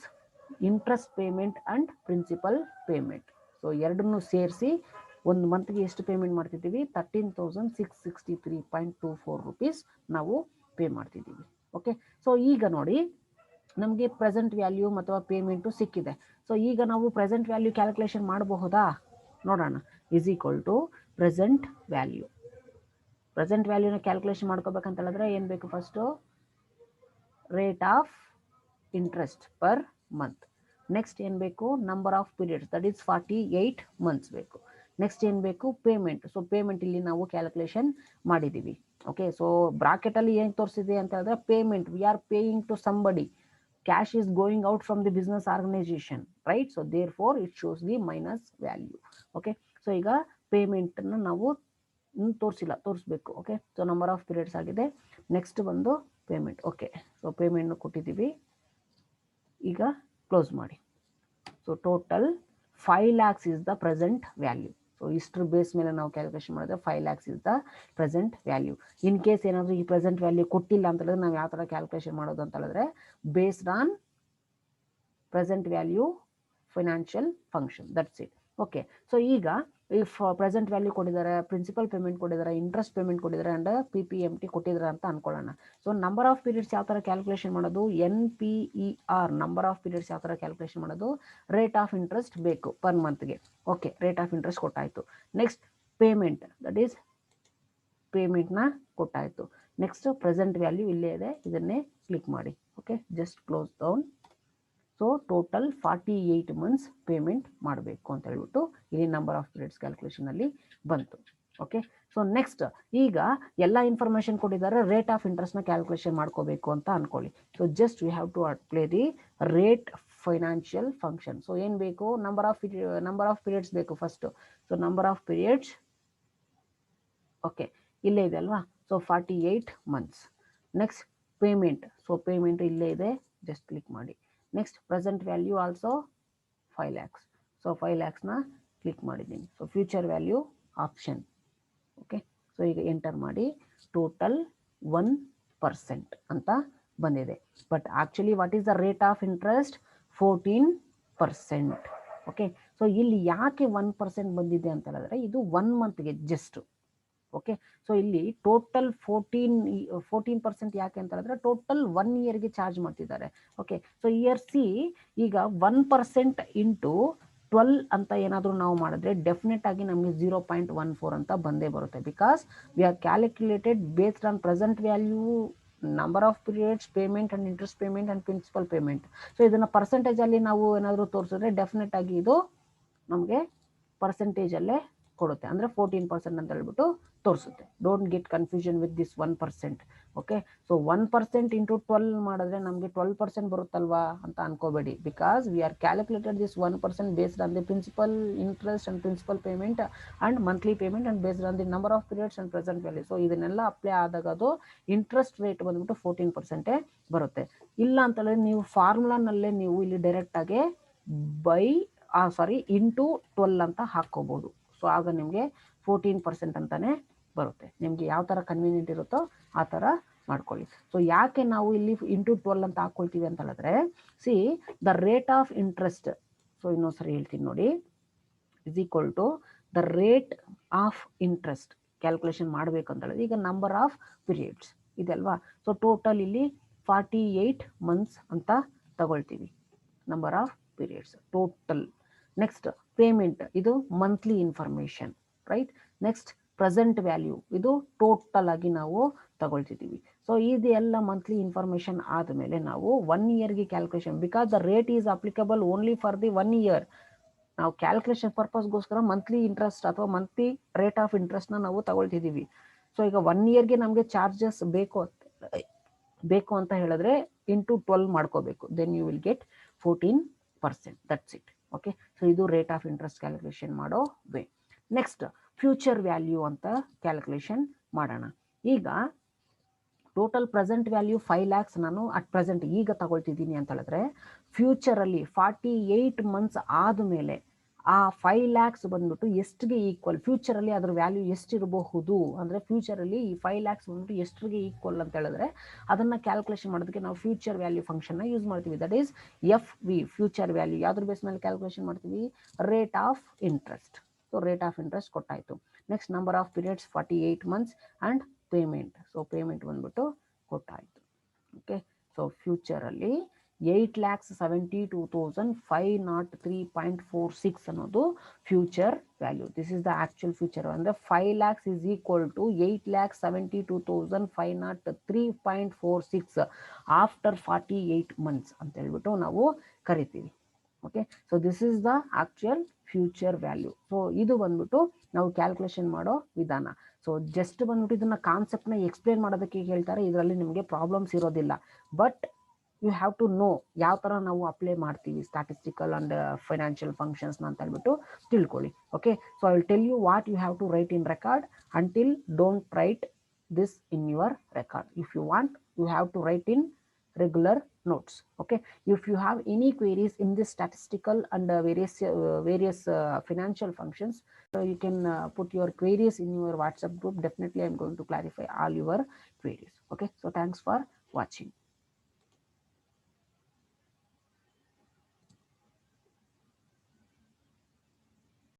interest payment and principal payment. So ಎರಡನ್ನು ಸೇರಿಸಿ ಒಂದು ಮಂತ್ಗೆ ಎಷ್ಟು ಪೇಮೆಂಟ್ ಮಾಡ್ತಿದ್ದೀವಿ? 13,663.24 rupees ನಾವು ಪೇ ಮಾಡ್ತಿದ್ದೀವಿ. ಓಕೆ, ಸೊ ಈಗ ನೋಡಿ ನಮಗೆ ಪ್ರೆಸೆಂಟ್ ವ್ಯಾಲ್ಯೂ ಅಥವಾ ಪೇಮೆಂಟು ಸಿಕ್ಕಿದೆ. ಸೊ ಈಗ ನಾವು ಪ್ರೆಸೆಂಟ್ ವ್ಯಾಲ್ಯೂ ಕ್ಯಾಲ್ಕುಲೇಷನ್ ಮಾಡಬಹುದಾ? ನೋಡೋಣ. Is equal to present value. Present ವ್ಯಾಲ್ಯೂನ ಕ್ಯಾಲ್ಕುಲೇಷನ್ ಮಾಡ್ಕೋಬೇಕಂತ ಹೇಳಿದ್ರೆ ಏನು ಬೇಕು? First rate of interest per month. Next ಏನು ಬೇಕು? Number of periods, that is 48 months ಬೇಕು. ನೆಕ್ಸ್ಟ್ ಏನು ಬೇಕು? ಪೇಮೆಂಟ್. ಸೊ ಪೇಮೆಂಟ್ ಇಲ್ಲಿ ನಾವು ಕ್ಯಾಲ್ಕುಲೇಷನ್ ಮಾಡಿದ್ದೀವಿ. ಓಕೆ, ಸೊ ಬ್ರಾಕೆಟಲ್ಲಿ ಏನು ತೋರಿಸಿದೆ ಅಂತ ಹೇಳಿದ್ರೆ payment, we are paying to somebody. Cash is going out from the business organization, right? So therefore it shows the minus value. Okay, so ಈಗ ಪೇಮೆಂಟ್ ನಾವು ತೋರಿಸಬೇಕು. Okay, so number of periods ಆಗಿದೆ. Next ಬಂದು payment. Okay, so payment ಕೊಟ್ಟಿದ್ದೀವಿ. ಈಗ close ಮಾಡಿ. So total 5 lakhs is the present value. So ಇಷ್ಟರ base ಮೇಲೆ ನಾವು ಕ್ಯಾಲ್ಕುಲೇಷನ್ ಮಾಡಿದ್ರೆ 5 lakhs is the present value. In case ಏನಾದರೂ ಈ ಪ್ರೆಸೆಂಟ್ ವ್ಯಾಲ್ಯೂ ಕೊಟ್ಟಿಲ್ಲ ಅಂತ ಹೇಳಿದ್ರೆ ನಾವು ಯಾವ ಥರ ಕ್ಯಾಲ್ಕುಲೇಷನ್ ಮಾಡೋದು ಅಂತ ಹೇಳಿದ್ರೆ based on present value financial function, that's it. Okay, so ಈಗ ಇಫ್ ಪ್ರೆಸೆಂಟ್ ವ್ಯಾಲ್ಯೂ ಕೊಟ್ಟಿದ್ದಾರೆ, ಪ್ರಿನ್ಸಿಪಲ್ ಪೇಮೆಂಟ್ ಕೊಟ್ಟಿದ್ದಾರೆ, ಇಂಟ್ರೆಸ್ಟ್ ಪೇಮೆಂಟ್ ಕೊಟ್ಟಿದ್ದಾರೆ ಅಂಡ್ PPMT ಕೊಟ್ಟಿದ್ದಾರೆ ಅಂತ ಅನ್ಕೊಳ್ಳೋಣ. ಸೊ ನಂಬರ್ ಆಫ್ ಪೀರಿಯಡ್ಸ್ ಯಾವ ಥರ ಕ್ಯಾಲ್ಕುಲೇಷನ್ ಮಾಡೋದು? NPER, ನಂಬರ್ ಆಫ್ ಪೀರಿಯಡ್ಸ್ ಯಾವ ಥರ ಕ್ಯಾಲ್ಕುಲೇಷನ್ ಮಾಡೋದು? ರೇಟ್ ಆಫ್ ಇಂಟ್ರೆಸ್ಟ್ ಬೇಕು ಪರ್ ಮಂತ್ಗೆ. ಓಕೆ, ರೇಟ್ ಆಫ್ ಇಂಟ್ರೆಸ್ಟ್ ಕೊಟ್ಟಾಯಿತು. ನೆಕ್ಸ್ಟ್ ಪೇಮೆಂಟ್, ದಟ್ ಈಸ್ ಪೇಮೆಂಟ್ನ ಕೊಟ್ಟಾಯಿತು. ನೆಕ್ಸ್ಟ್ ಪ್ರೆಸೆಂಟ್ ವ್ಯಾಲ್ಯೂ ಇಲ್ಲೇ ಇದೆ, ಇದನ್ನೇ ಕ್ಲಿಕ್ ಮಾಡಿ. Okay, just close down. So total 48 months payment ಮಾಡಬೇಕು ಅಂತ ಹೇಳ್ಬಿಟ್ಟು ಇಲ್ಲಿ ನಂಬರ್ ಆಫ್ ಪೀರಿಯಡ್ಸ್ ಕ್ಯಾಲ್ಕುಲೇಷನಲ್ಲಿ ಬಂತು. ಓಕೆ, ಸೊ ನೆಕ್ಸ್ಟ್ ಈಗ ಎಲ್ಲ ಇನ್ಫಾರ್ಮೇಷನ್ ಕೊಟ್ಟಿದ್ದಾರೆ, ರೇಟ್ ಆಫ್ ಇಂಟ್ರೆಸ್ಟ್ನ ಕ್ಯಾಲ್ಕುಲೇಷನ್ ಮಾಡ್ಕೋಬೇಕು ಅಂತ ಅನ್ಕೊಳ್ಳಿ. So just we have to apply the rate financial function. So ಏನು ಬೇಕು? ನಂಬರ್ ಆಫ್ ಪೀರಿಯಡ್ಸ್ ಬೇಕು first. So number of periods, okay, ಇಲ್ಲೇ ಇದೆ ಅಲ್ವಾ? So 48 months. Next payment, so payment ಇಲ್ಲೇ ಇದೆ, ಜಸ್ಟ್ ಕ್ಲಿಕ್ ಮಾಡಿ. Next present value also 5 lakhs. So 5 lakhsನ ಕ್ಲಿಕ್ ಮಾಡಿದ್ದೀನಿ. So future value option. Okay, so ಈಗ ಎಂಟರ್ ಮಾಡಿ. ಟೋಟಲ್ 1% ಅಂತ ಬಂದಿದೆ. But actually what is the rate of interest? 14%. Okay, so ಇಲ್ಲಿ ಯಾಕೆ 1% ಬಂದಿದೆ ಅಂತ ಹೇಳಿದ್ರೆ ಇದು 1 ಮಂತ್ಗೆ ಜಸ್ಟ್. ಓಕೆ, ಸೊ ಇಲ್ಲಿ ಟೋಟಲ್ 14% ಯಾಕೆ ಅಂತ ಹೇಳಿದ್ರೆ ಟೋಟಲ್ 1 ಇಯರ್ಗೆ ಚಾರ್ಜ್ ಮಾಡ್ತಿದ್ದಾರೆ. ಓಕೆ, ಸೊ ಇಯರ್ ಸಿ ಈಗ 1% ಇಂಟು 12 ಅಂತ ಏನಾದರೂ ನಾವು ಮಾಡಿದ್ರೆ ಡೆಫಿನೆಟ್ ಆಗಿ ನಮಗೆ 0.14 ಅಂತ ಬಂದೇ ಬರುತ್ತೆ. Because we are calculated based on present value, number of periods, payment and interest payment and principal payment. So ಇದನ್ನು ಪರ್ಸೆಂಟೇಜಲ್ಲಿ ನಾವು ಏನಾದರೂ ತೋರಿಸಿದ್ರೆ ಡೆಫಿನೆಟ್ ಆಗಿ ಇದು ನಮಗೆ ಪರ್ಸೆಂಟೇಜಲ್ಲೇ ಕೊಡುತ್ತೆ, ಅಂದರೆ 14% ಅಂತ ಹೇಳ್ಬಿಟ್ಟು ತೋರಿಸುತ್ತೆ. Don't get confusion with this 1%. Okay, so 1% into 12 ಮಾಡಿದ್ರೆ ನಮಗೆ 12% ಬರುತ್ತಲ್ವಾ ಅಂತ ಅನ್ಕೋಬೇಡಿ. Because we are calculated this 1% based on the principal interest and principal payment and monthly payment and based on the number of periods and present value. So ಇದನ್ನೆಲ್ಲ apply ಆದಾಗ ಅದು interest rate ಬಂದ್ಬಿಟ್ಟು 14% ಬರುತ್ತೆ. ಇಲ್ಲ ಅಂತಂದರೆ ನೀವು ಫಾರ್ಮುಲಾನಲ್ಲೇ ನೀವು ಇಲ್ಲಿ ಡೈರೆಕ್ಟಾಗಿ ಇಂಟು 12 ಅಂತ ಹಾಕ್ಕೋಬೋದು. ಸೊ ಆಗ ನಿಮಗೆ 14% ಅಂತಾನೆ ಬರುತ್ತೆ. ನಿಮಗೆ ಯಾವ ಥರ ಕನ್ವೀನಿಯಂಟ್ ಇರುತ್ತೋ ಆ ಥರ ಮಾಡ್ಕೊಳ್ಳಿ. ಸೊ ಯಾಕೆ ನಾವು ಇಲ್ಲಿ ಇಂಟು 12 ಅಂತ ಹಾಕ್ಕೊಳ್ತೀವಿ ಅಂತ ಹೇಳಿದ್ರೆ see the rate of interest. So ಇನ್ನೊಂದ್ಸರಿ ಹೇಳ್ತೀನಿ ನೋಡಿ, is equal to the rate of interest calculation ಮಾಡಬೇಕು ಅಂತ ಹೇಳಿದ್ರೆ ಈಗ ನಂಬರ್ ಆಫ್ ಪೀರಿಯಡ್ಸ್ ಇದೆಲ್ವಾ. ಸೊ ಟೋಟಲ್ ಇಲ್ಲಿ 48 ಮಂತ್ಸ್ ಅಂತ ತಗೊಳ್ತೀವಿ number of periods total. Next payment, ಇದು monthly information, right. Next present value, ಇದು ಟೋಟಲ್ ಆಗಿ ನಾವು ತಗೊಳ್ತಿದ್ದೀವಿ. ಸೊ ಇದೆಲ್ಲ ಮಂತ್ಲಿ ಇನ್ಫಾರ್ಮೇಷನ್ ಆದಮೇಲೆ ನಾವು 1 ಇಯರ್ಗೆ calculation, because the rate is applicable only for the 1 year. ನಾವು ಕ್ಯಾಲ್ಕುಲೇಷನ್ ಪರ್ಪಸ್ಗೋಸ್ಕರ ಮಂತ್ಲಿ ಇಂಟ್ರೆಸ್ಟ್ ಅಥವಾ ಮಂತ್ಲಿ ರೇಟ್ ಆಫ್ ಇಂಟ್ರೆಸ್ಟ್ನ ನಾವು ತಗೊಳ್ತಿದ್ದೀವಿ. ಸೊ ಈಗ 1 ಇಯರ್ಗೆ ನಮಗೆ ಚಾರ್ಜಸ್ ಬೇಕು ಅಂತ ಹೇಳಿದ್ರೆ ಇಂಟು 12 ಮಾಡ್ಕೋಬೇಕು, then you will get 14%. That's it. Okay, so ಇದು ರೇಟ್ ಆಫ್ ಇಂಟ್ರೆಸ್ಟ್ ಕ್ಯಾಲ್ಕುಲೇಷನ್ ಮಾಡೋ ವೇ. ನೆಕ್ಸ್ಟ್ ಫ್ಯೂಚರ್ ವ್ಯಾಲ್ಯೂ ಅಂತ ಕ್ಯಾಲ್ಕುಲೇಷನ್ ಮಾಡೋಣ. ಈಗ ಟೋಟಲ್ ಪ್ರೆಸೆಂಟ್ ವ್ಯಾಲ್ಯೂ 5 lakhs ನಾನು ಅಟ್ ಪ್ರೆಸೆಂಟ್ ಈಗ ತಗೊಳ್ತಿದ್ದೀನಿ ಅಂತ ಹೇಳಿದ್ರೆ, ಫ್ಯೂಚರಲ್ಲಿ 48 months ಆದಮೇಲೆ ಆ 5 lakhs ಬಂದ್ಬಿಟ್ಟು ಎಷ್ಟಿಗೆ ಈಕ್ವಲ್, ಫ್ಯೂಚರಲ್ಲಿ ಅದ್ರ ವ್ಯಾಲ್ಯೂ ಎಷ್ಟಿರಬಹುದು ಅಂದರೆ ಫ್ಯೂಚರಲ್ಲಿ ಈ 5 lakhs ಬಂದ್ಬಿಟ್ಟು ಎಷ್ಟಿಗೆ ಈಕ್ವಲ್ ಅಂತ ಹೇಳಿದ್ರೆ ಅದನ್ನು ಕ್ಯಾಲ್ಕುಲೇಷನ್ ಮಾಡೋದಕ್ಕೆ ನಾವು ಫ್ಯೂಚರ್ ವ್ಯಾಲ್ಯೂ ಫಂಕ್ಷನ್ನ ಯೂಸ್ ಮಾಡ್ತೀವಿ. That is FV, future value. ಯಾವ್ದ್ರ ಬೇಸ್ ಮೇಲೆ ಕ್ಯಾಲ್ಕುಲೇಷನ್ ಮಾಡ್ತೀವಿ? Rate of interest. So rate of interest ಕೊಟ್ಟಾಯಿತು. Next number of periods 48 months and payment. So payment ಬಂದ್ಬಿಟ್ಟು ಕೊಟ್ಟಾಯಿತು. ಓಕೆ, ಸೊ ಫ್ಯೂಚರಲ್ಲಿ 8,72,503.46 ಅನ್ನೋದು future value. This is the actual future. ಅಂದರೆ 5 lakhs is equal to 8,72,503.46 after 48 months ಅಂತ ಹೇಳ್ಬಿಟ್ಟು ನಾವು ಕರಿತೀವಿ. Okay, so this is the actual future value. So ಇದು ಬಂದ್ಬಿಟ್ಟು ನಾವು ಕ್ಯಾಲ್ಕುಲೇಷನ್ ಮಾಡೋ ವಿಧಾನ. ಸೊ ಜಸ್ಟ್ ಬಂದ್ಬಿಟ್ಟು ಇದನ್ನ ಕಾನ್ಸೆಪ್ಟ್ನ ಎಕ್ಸ್ಪ್ಲೇನ್ ಮಾಡೋದಕ್ಕೆ ಹೇಳ್ತಾರೆ, ಇದರಲ್ಲಿ ನಿಮಗೆ ಪ್ರಾಬ್ಲಮ್ಸ್ ಇರೋದಿಲ್ಲ. But you have to know ಯಾವ ಥರ ನಾವು ಅಪ್ಲೈ ಮಾಡ್ತೀವಿ ಸ್ಟ್ಯಾಟಿಸ್ಟಿಕಲ್ ಆ್ಯಂಡ್ ಫೈನಾನ್ಷಿಯಲ್ ಫಂಕ್ಷನ್ಸ್ನ ಅಂತ ಹೇಳ್ಬಿಟ್ಟು ತಿಳ್ಕೊಳ್ಳಿ. Okay, so I will tell you what you have to write in record. Until don't write this in your record. If you want, you have to write in regular notes. Okay, if you have any queries in this statistical and various financial functions, so you can put your queries in your WhatsApp group. Definitely I'm going to clarify all your queries. Okay, so thanks for watching.